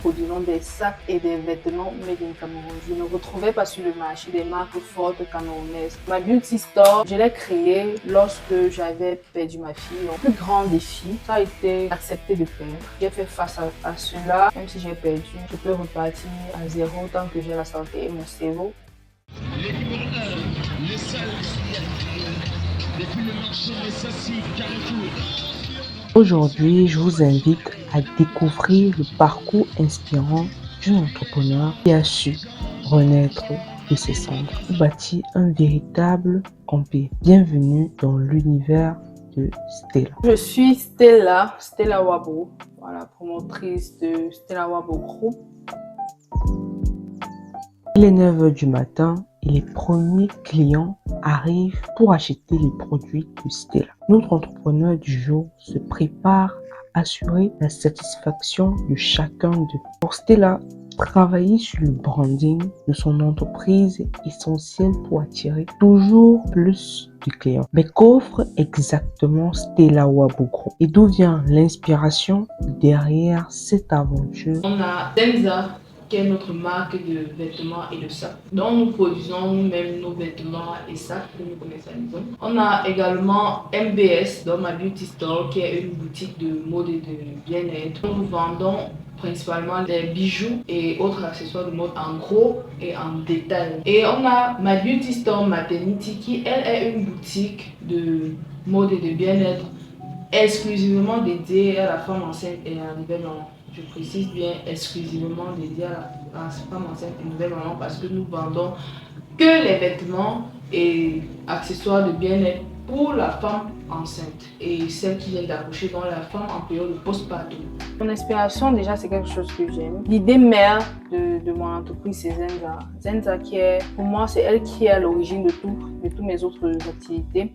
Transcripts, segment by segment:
Produisons des sacs et des vêtements made in Cameroun. Je ne retrouvais pas sur le marché des marques fortes camerounaises. Ma beauty store, je l'ai créée lorsque j'avais perdu ma fille. Le plus grand défi, ça a été d'accepter de perdre. J'ai fait face à cela. Même si j'ai perdu, je peux repartir à zéro tant que j'ai la santé et mon cerveau. Les numéros 1, les salles depuis le marché, les Sassi, Carrefour. Aujourd'hui, je vous invite à découvrir le parcours inspirant d'un entrepreneur qui a su renaître de ses cendres pour bâtir un véritable empire. Bienvenue dans l'univers de Stella. Je suis Stella Wabo, voilà, promotrice de Stella Wabo Group. Il est 9 h du matin et les premiers clients arrivent pour acheter les produits de Stella. Notre entrepreneur du jour se prépare à assurer la satisfaction de chacun d'eux. Pour Stella, travailler sur le branding de son entreprise est essentiel pour attirer toujours plus de clients. Mais qu'offre exactement Stella Wabo Group et d'où vient l'inspiration derrière cette aventure? On a Zenza, qui est notre marque de vêtements et de sacs. Donc nous produisons nous-mêmes nos vêtements et sacs que nous commercialisons. On a également MBS, dans ma beauty store, qui est une boutique de mode et de bien-être. Nous vendons principalement des bijoux et autres accessoires de mode en gros et en détail. Et on a ma beauty store Maternity, qui elle est une boutique de mode et de bien-être exclusivement dédiée à la femme enceinte et à la nouvelle maman. Je précise bien exclusivement dédié à la femme enceinte et nouvelle maman parce que nous vendons que les vêtements et accessoires de bien-être pour la femme enceinte et celle qui vient d'accoucher, dans la femme en période de postpartum. Mon inspiration, déjà, c'est quelque chose que j'aime. L'idée mère de mon entreprise, c'est Zenza. Zenza, qui est, pour moi, c'est elle qui est à l'origine de toutes mes autres activités.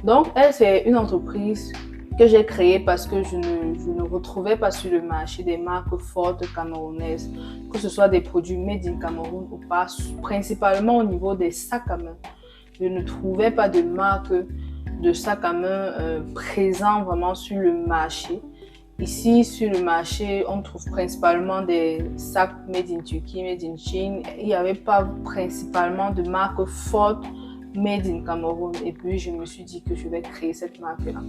Donc, elle, c'est une entreprise que j'ai créé parce que je ne retrouvais pas sur le marché des marques fortes camerounaises, que ce soit des produits made in Cameroun ou pas, principalement au niveau des sacs à main. Je ne trouvais pas de marque de sacs à main présents vraiment sur le marché. Ici, sur le marché, on trouve principalement des sacs made in Turquie, made in Chine. Il n'y avait pas principalement de marques fortes made in Cameroun. Et puis, je me suis dit que je vais créer cette marque-là.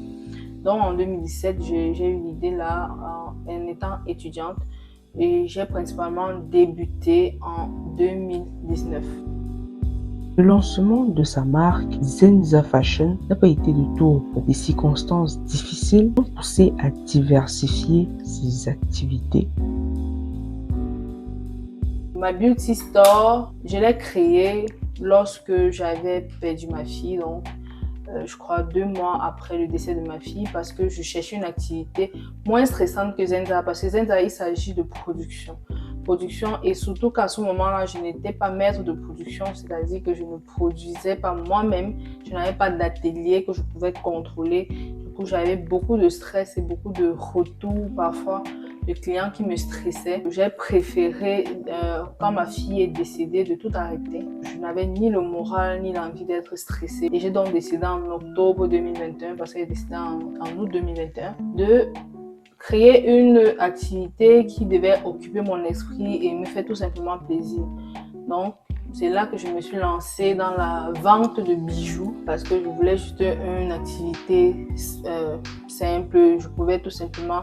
Donc en 2017, j'ai eu l'idée là en étant étudiante et j'ai principalement débuté en 2019. Le lancement de sa marque Zenza Fashion n'a pas été du tout repos. Des circonstances difficiles l'ont poussé à diversifier ses activités. Ma beauty store, je l'ai créée lorsque j'avais perdu ma fille, donc je crois 2 mois après le décès de ma fille, parce que je cherchais une activité moins stressante que Zenza, parce que Zenza, il s'agit de production et surtout qu'à ce moment-là, je n'étais pas maître de production, c'est-à-dire que je ne produisais pas moi-même, je n'avais pas d'atelier que je pouvais contrôler. Du coup, j'avais beaucoup de stress et beaucoup de retours parfois de clients qui me stressaient. J'ai préféré, quand ma fille est décédée, de tout arrêter. Je n'avais ni le moral ni l'envie d'être stressée. Et j'ai donc décidé en octobre 2021, parce qu'elle est décédée en août 2021, de créer une activité qui devait occuper mon esprit et me faire tout simplement plaisir. Donc, c'est là que je me suis lancée dans la vente de bijoux parce que je voulais juste une activité simple. Je pouvais tout simplement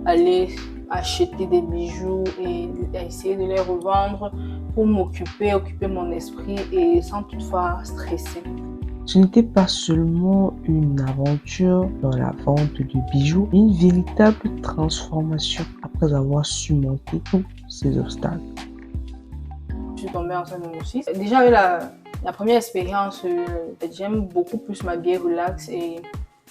aller acheter des bijoux et essayer de les revendre pour occuper mon esprit et sans toutefois stresser. Ce n'était pas seulement une aventure dans la vente de bijoux, mais une véritable transformation après avoir surmonté tous ces obstacles. Je suis tombée enceinte de mon fils. Déjà, avec la première expérience, j'aime beaucoup plus m'habiller relax et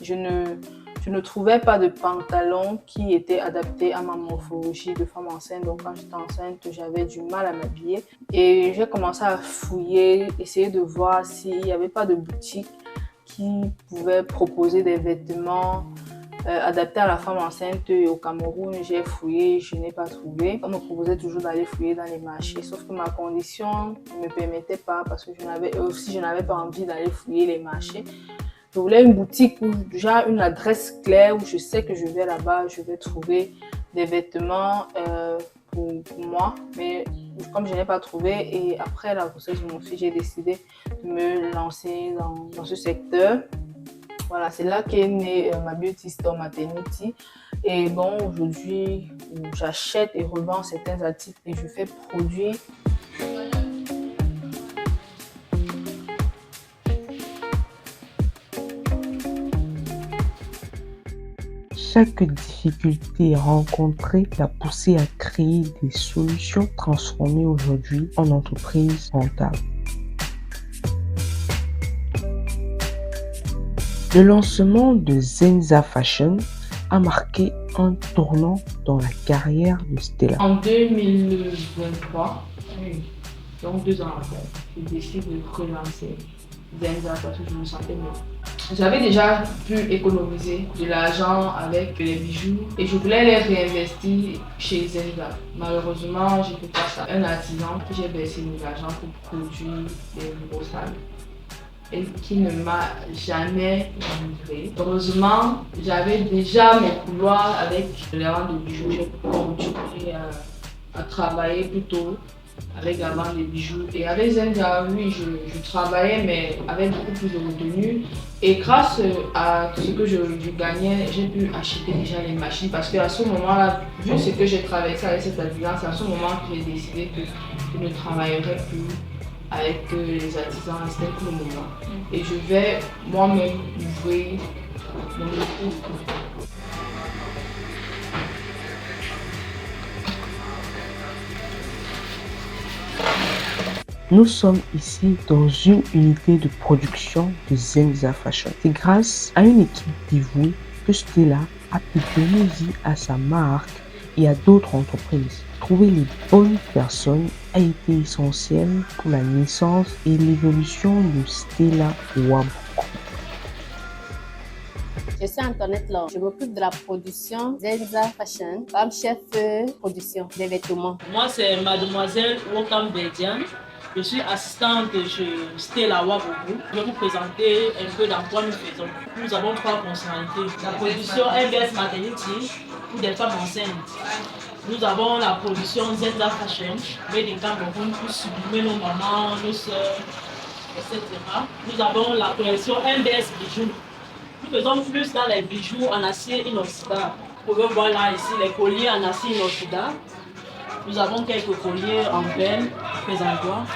je ne trouvais pas de pantalon qui était adapté à ma morphologie de femme enceinte. Donc, quand j'étais enceinte, j'avais du mal à m'habiller. Et j'ai commencé à fouiller, essayer de voir s'il n'y avait pas de boutique qui pouvait proposer des vêtements adaptés à la femme enceinte au Cameroun. J'ai fouillé, je n'ai pas trouvé. On me proposait toujours d'aller fouiller dans les marchés, sauf que ma condition ne me permettait pas parce que je n'avais pas envie d'aller fouiller les marchés. Je voulais une boutique où j'ai une adresse claire où je sais que je vais là-bas, je vais trouver des vêtements pour moi, mais comme je n'ai pas trouvé, et après la grossesse de mon fils, j'ai décidé de me lancer dans ce secteur. Voilà, c'est là qu'est née ma beauty store Maternity. Et bon, aujourd'hui, j'achète et revends certains articles et je fais produire. Chaque difficulté rencontrée l'a poussé à créer des solutions transformées aujourd'hui en entreprise rentable. Le lancement de Zenza Fashion a marqué un tournant dans la carrière de Stella. En 2023, donc 2 ans après, je décide de relancer Zenza parce que je me sentais mieux. J'avais déjà pu économiser de l'argent avec les bijoux et je voulais les réinvestir chez Zenza. Malheureusement, j'ai fait face à un artisan qui j'ai baissé de l'argent pour produire des brossades et qui ne m'a jamais livré. Heureusement, j'avais déjà mes couloirs avec les ventes de bijoux. J'ai continué à travailler plutôt avec la vente des bijoux. Et avec Zenza, oui, je travaillais, mais avec beaucoup plus de retenue. Et grâce à ce que je gagnais, j'ai pu acheter déjà les machines. Parce qu'à ce moment-là, vu ce que j'ai traversé avec cette artisan, c'est à ce moment que j'ai décidé que je ne travaillerais plus avec les artisans, c'était pour le moment. Et je vais moi-même ouvrir mon entreprise. Nous sommes ici dans une unité de production de Zenza Fashion. C'est grâce à une équipe dévouée que Stella a pu donner vie à sa marque et à d'autres entreprises. Trouver les bonnes personnes a été essentiel pour la naissance et l'évolution de Stella Waboku. Je suis Antoinette Laure. Je m'occupe de la production Zenza Fashion comme chef production des vêtements. Moi, c'est mademoiselle Wokam Bedian. Je suis assistante chez Stella Waboku. Je vais vous présenter un peu dans quoi nous faisons. Nous avons 3 fonctionnalités. La production MBS Maternity pour des femmes enceintes. Nous avons la production Zenza Fashion, made in Cameroun, pour sublimer nos mamans, nos soeurs, etc. Nous avons la collection MBS Bijoux. Nous faisons plus dans les bijoux en acier inoxydable. Vous pouvez voir là ici les colliers en acier inoxydable. Nous avons quelques colliers en belle, présentoirs,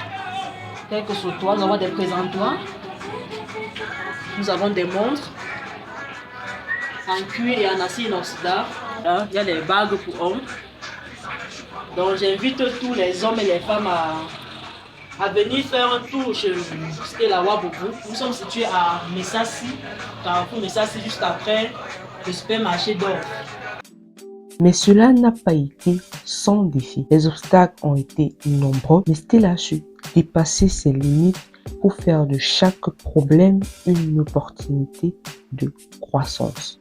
quelques sautoirs, nous avons des présentoirs. Nous avons des montres en cuir et en acier inoxydable. Là, il y a des bagues pour hommes. Donc j'invite tous les hommes et les femmes à venir faire un tour chez Stella Waboku. Nous sommes situés à Messassi, Carrefour Messassi, juste après le supermarché d'or. Mais cela n'a pas été sans défi. Les obstacles ont été nombreux, mais Stella a su dépasser ses limites pour faire de chaque problème une opportunité de croissance.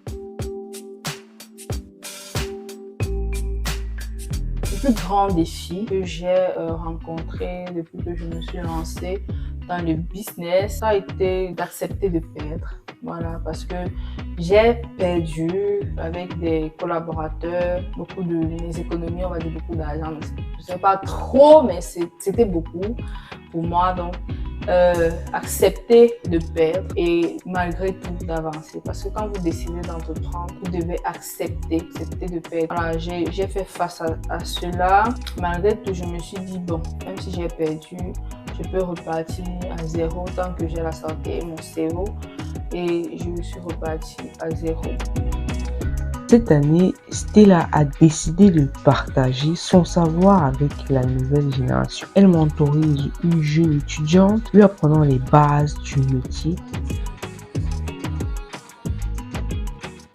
Le plus grand défi que j'ai rencontré depuis que je me suis lancée dans le business, ça a été d'accepter de perdre. Voilà, parce que j'ai perdu avec des collaborateurs beaucoup de mes économies, on va dire beaucoup d'argent. Je ne sais pas trop, mais c'était beaucoup pour moi. Donc, accepter de perdre et malgré tout d'avancer. Parce que quand vous décidez d'entreprendre, vous devez accepter de perdre. Voilà, j'ai fait face à cela. Malgré tout, je me suis dit, bon, même si j'ai perdu, je peux repartir à zéro tant que j'ai la santé et mon cerveau. Et je suis repartie à zéro. Cette année, Stella a décidé de partager son savoir avec la nouvelle génération. Elle mentorise une jeune étudiante, lui apprenant les bases du métier.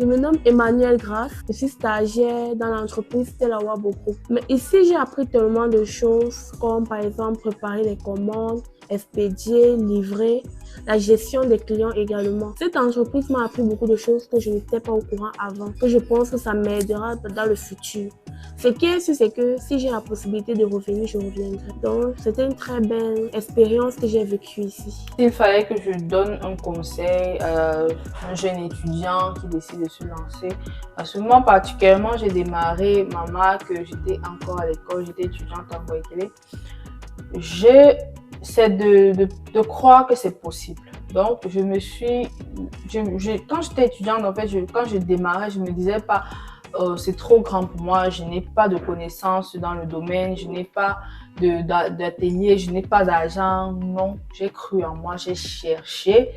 Je me nomme Emmanuel Graff, je suis stagiaire dans l'entreprise Stella Waboku. Mais ici, j'ai appris tellement de choses, comme par exemple préparer les commandes, expédier, livrer, la gestion des clients également. Cette entreprise m'a appris beaucoup de choses que je n'étais pas au courant avant, que je pense que ça m'aidera dans le futur. Ce qui est sûr, c'est que si j'ai la possibilité de revenir, je reviendrai. Donc, c'était une très belle expérience que j'ai vécue ici. S'il fallait que je donne un conseil à un jeune étudiant qui décide de se lancer, à ce moment particulièrement, j'ai démarré ma marque, j'étais encore à l'école, j'étais étudiante en Boïkélé. C'est de croire que c'est possible. Donc, quand j'étais étudiante, en fait, quand je démarrais, je me disais pas, c'est trop grand pour moi, je n'ai pas de connaissances dans le domaine, je n'ai pas d'atelier, je n'ai pas d'argent. Non, j'ai cru en moi, j'ai cherché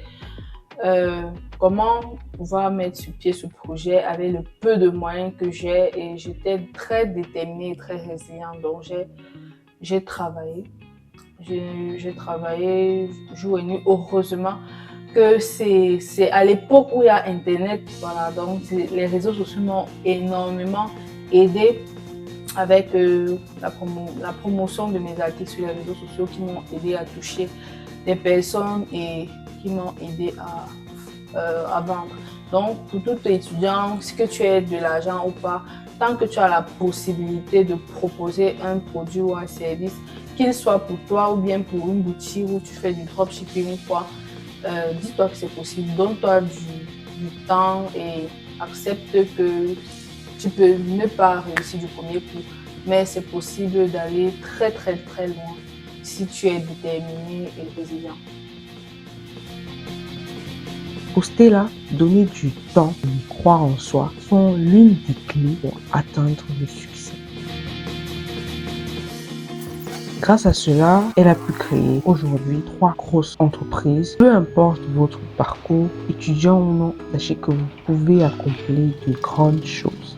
comment pouvoir mettre sur pied ce projet avec le peu de moyens que j'ai, et j'étais très déterminée, très résiliente. Donc, j'ai travaillé. J'ai travaillé jour et nuit. Heureusement que c'est à l'époque où il y a Internet. Voilà, donc les réseaux sociaux m'ont énormément aidé avec la promotion de mes articles sur les réseaux sociaux, qui m'ont aidé à toucher des personnes et qui m'ont aidé à vendre. Donc, pour tout étudiant, si que tu aies de l'argent ou pas, tant que tu as la possibilité de proposer un produit ou un service, qu'il soit pour toi ou bien pour une boutique où tu fais du dropshipping ou quoi, dis-toi que c'est possible. Donne-toi du temps et accepte que tu peux ne pas réussir du premier coup, mais c'est possible d'aller très très très loin si tu es déterminé et résilient. Pour Stella, donner du temps et y croire en soi sont l'une des clés pour atteindre le succès. Grâce à cela, elle a pu créer aujourd'hui 3 grosses entreprises. Peu importe votre parcours, étudiant ou non, sachez que vous pouvez accomplir de grandes choses.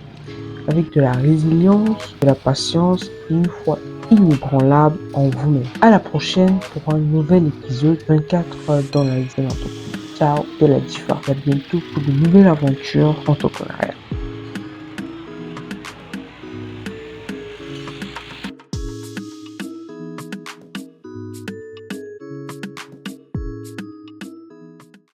Avec de la résilience, de la patience et une foi inébranlable en vous-même. À la prochaine pour un nouvel épisode 24 heures dans la vie de l'entreprise. Ciao de la Difa. À bientôt pour de nouvelles aventures entrepreneuriales.